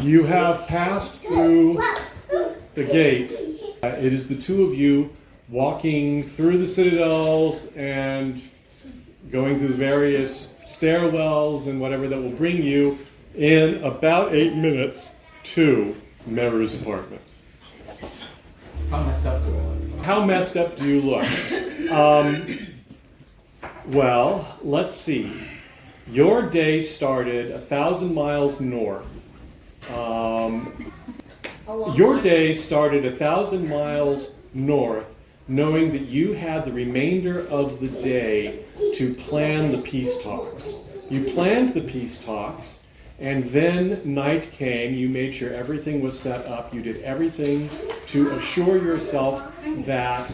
You have passed through the gate. It is the two of you walking through the citadels and going through the various stairwells and whatever that will bring you in about 8 minutes to Mehru's apartment. How messed up do you look? Well, let's see. Your day started 1,000 miles north. Your day started 1,000 miles north, knowing that you had the remainder of the day to plan the peace talks. You planned the peace talks, and then night came. You made sure everything was set up. You did everything to assure yourself that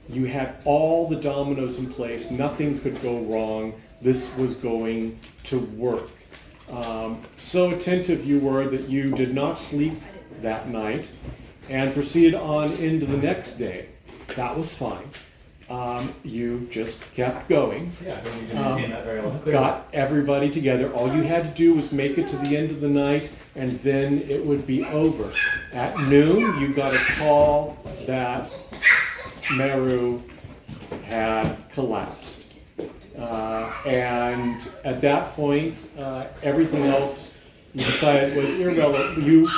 you had all the dominoes in place. Nothing could go wrong. This was going to work. So attentive you were that you did not sleep that night and proceeded on into the next day. That was fine. You just kept going. Got everybody together. All you had to do was make it to the end of the night, and then it would be over. At noon, you got a call that Mehru had collapsed. And at that point, everything else you decided was irrelevant. You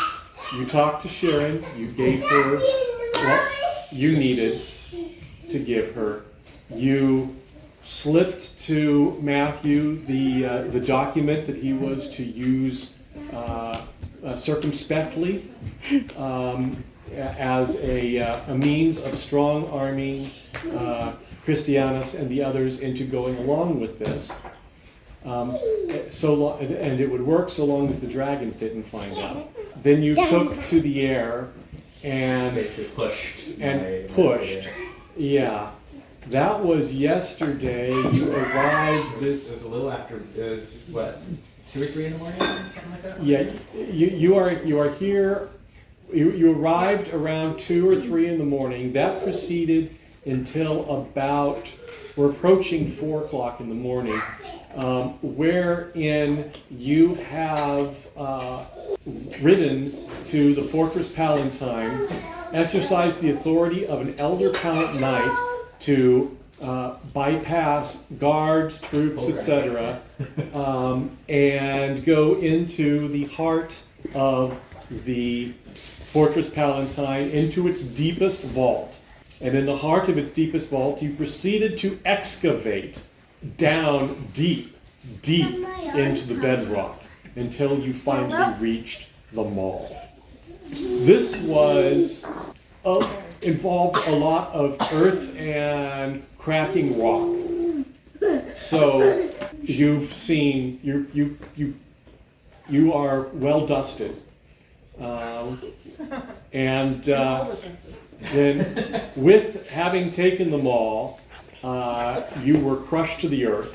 talked to Sharon. You gave her what you needed to give her. You slipped to Matthew the document that he was to use circumspectly as a means of strong-arming Christianus and the others into going along with this. And it would work so long as the dragons didn't find out. Then you took to the air and pushed. Yeah. That was yesterday. You arrived This is a little after. It was what, 2 or 3 in the morning, something like that? Yeah. You are here. You arrived around 2 or 3 in the morning. That proceeded until about, we're approaching 4 o'clock in the morning, wherein you have ridden to the fortress Palentine, exercised the authority of an elder Palant knight to bypass guards, troops, etc., and go into the heart of the fortress Palentine, into its deepest vault. And in the heart of its deepest vault, you proceeded to excavate down deep into the bedrock until you finally reached the mall. This was involved a lot of earth and cracking rock. So you've seen you are well dusted, and then with having taken the mall, you were crushed to the earth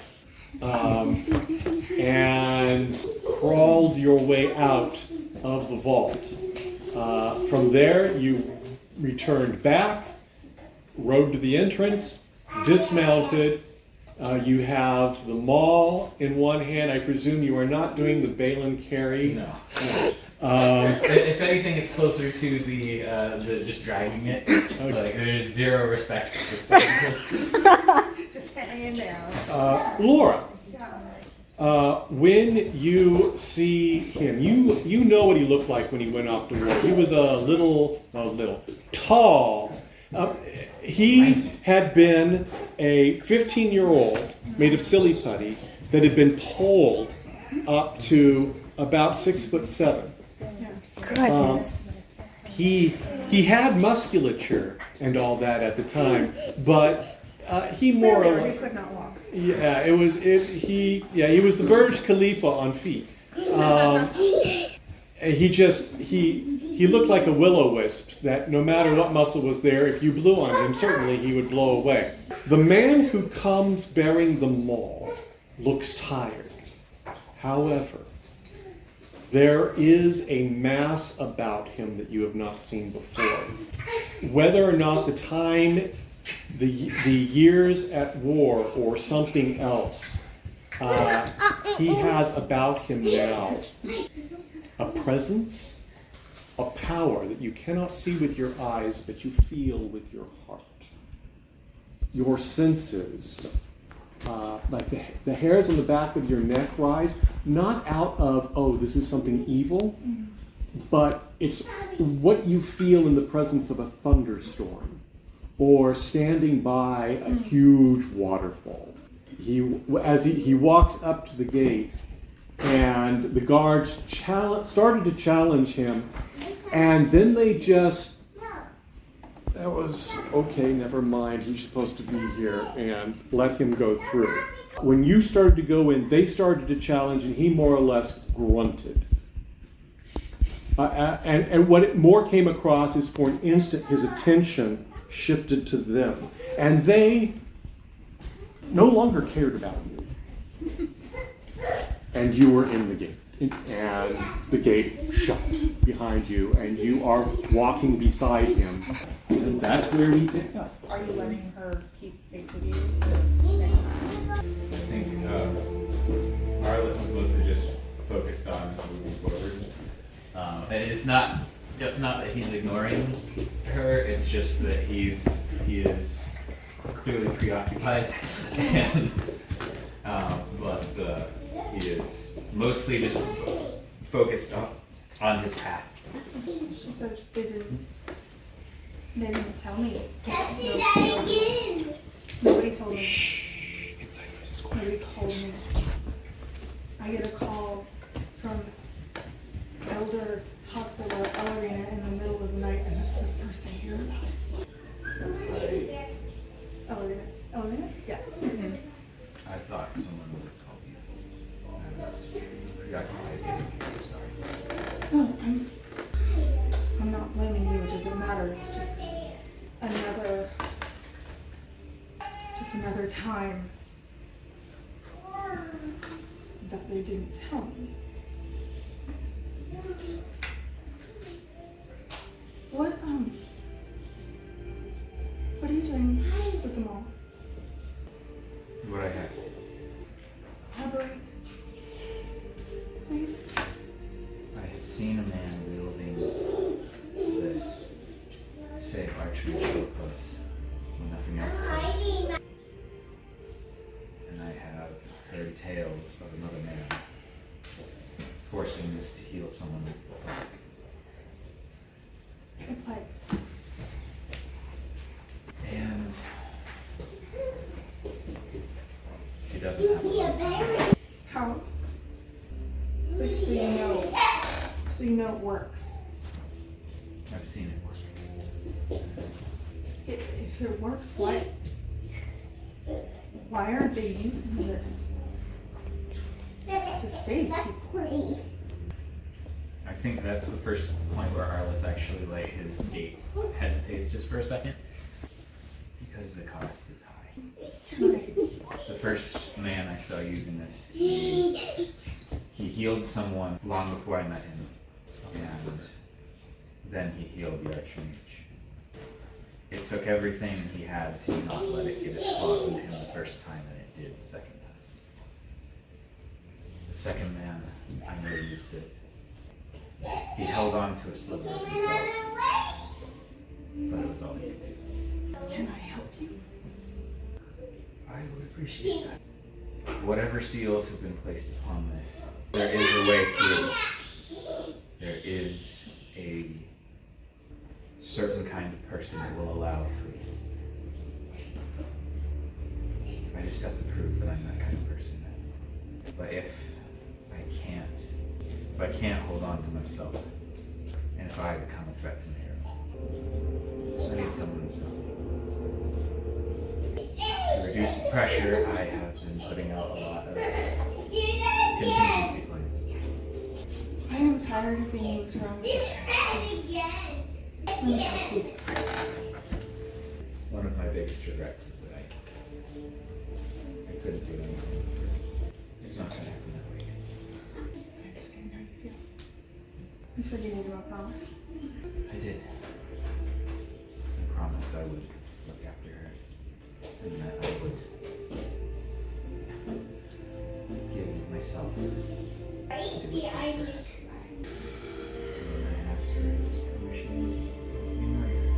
and crawled your way out of the vault. From there, you returned back, rode to the entrance, dismounted. You have the maul in one hand. I presume you are not doing the Balin carry. No. If anything, it's closer to the just dragging it. Okay. Like there's zero respect for this thing. Just hanging down. Laura, when you see him, you know what he looked like when he went off to war. He was a little tall. He had been a 15-year-old made of silly putty that had been poled up to about 6'7". Goodness. He had musculature and all that at the time, but he more or less. He could not walk. Yeah, he was the Burj Khalifa on feet. He looked like a will-o-wisp that no matter what muscle was there, if you blew on him, certainly he would blow away. The man who comes bearing the maul looks tired. However, there is a mass about him that you have not seen before. Whether or not the time, the years at war or something else, he has about him now a presence a power that you cannot see with your eyes, but you feel with your heart. Your senses, like the hairs on the back of your neck rise, not out of, oh, this is something evil, but it's what you feel in the presence of a thunderstorm or standing by a huge waterfall. As he walks up to the gate, and the guards started to challenge him, and then they just, that was, okay, never mind, he's supposed to be here, and let him go through. When you started to go in, they started to challenge, and he more or less grunted. And what it more came across is for an instant his attention shifted to them, and they no longer cared about you. And you were in the gate, and the gate shut behind you, and you are walking beside him, and that's where we pick up. Are you letting her keep pace with you? I think Arlis is mostly just focused on moving forward. And it's not that he's ignoring her, it's just that he is clearly preoccupied, and but he is mostly just focused on his path. She says they didn't tell me. Nobody told me. Shh, inside voice is quiet. Nobody told me. I get a call from Elder Hospital at Ellerina in the middle of the night, and that's the first I hear about it. Ellerina? Yeah. Mm-hmm. I thought someone would have called you. I was preoccupied. I'm sorry. No, I'm not blaming you. It doesn't matter. It's just another time that they didn't tell me. What are you doing with them all? What I have. Elaborate, please. I have seen a man wielding this, say, archery shield post when nothing else could. And I have heard tales of another man forcing this to heal someone with the plague. The plague. And he doesn't have a lot of time. How? So you know it works. I've seen it work. If it works, why aren't they using this to save people? I think that's the first point where Arlis actually, like, his gait hesitates just for a second. Because the cost is high. Right. The first man I saw using this, he healed someone long before I met him. And then he healed the Archmage. It took everything he had to not let it get its claws into him the first time, and it did the second time. The second man, I never used it. He held on to a sliver of himself, but it was all he could do. Can I help you? I would appreciate that. Whatever seals have been placed upon this, there is a way through. There is a certain kind of person that will allow freedom. I just have to prove that I'm that kind of person. But if I can't hold on to myself, and if I become a threat to Mehru, I need someone to reduce the pressure. I have been putting out a lot of contingency plans. I am tired of being moved around with the chest. Let me help you. One of my biggest regrets is that I couldn't do anything. It's not going to happen that way. I understand how you feel. You said you needed my promise. I did. I promised I would look after her, and that I would give myself to do what's best for her. And when I asked her his permission to be murdered.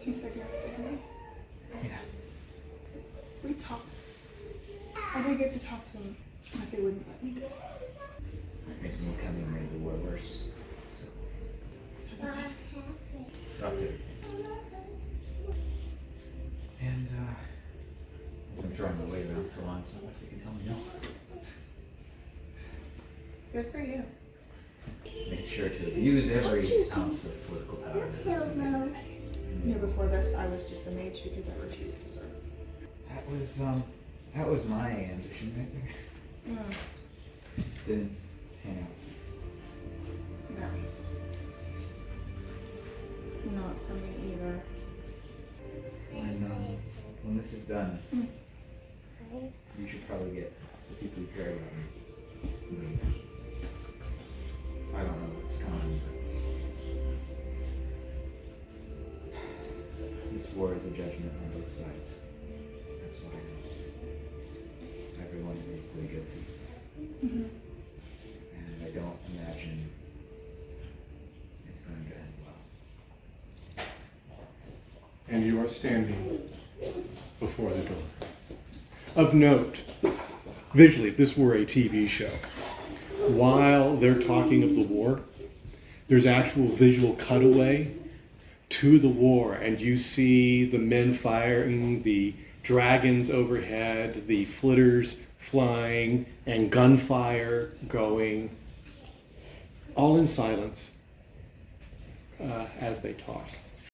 He said yes to me. Yeah. We talked. I did get to talk to him, but they wouldn't let me go. I think me coming made the war worse. So I left. Dropped it. And, I've been throwing my weight around so long, it's not like they can tell me no. Good for you. Make sure to use every ounce of political power that I can get. You know, before this, I was just a mage because I refused to serve. That was my ambition right there. Didn't pan out. No. Not for me either. When this is done, you should probably get the people you care about moving. I don't know what's coming, but this war is a judgment on both sides. That's what I know. Everyone is equally guilty. And I don't imagine it's going to end well. And you are standing before the door. Of note, visually, if this were a TV show, while they're talking of the war, there's actual visual cutaway to the war, and you see the men firing, the dragons overhead, the flitters flying, and gunfire going, all in silence as they talk.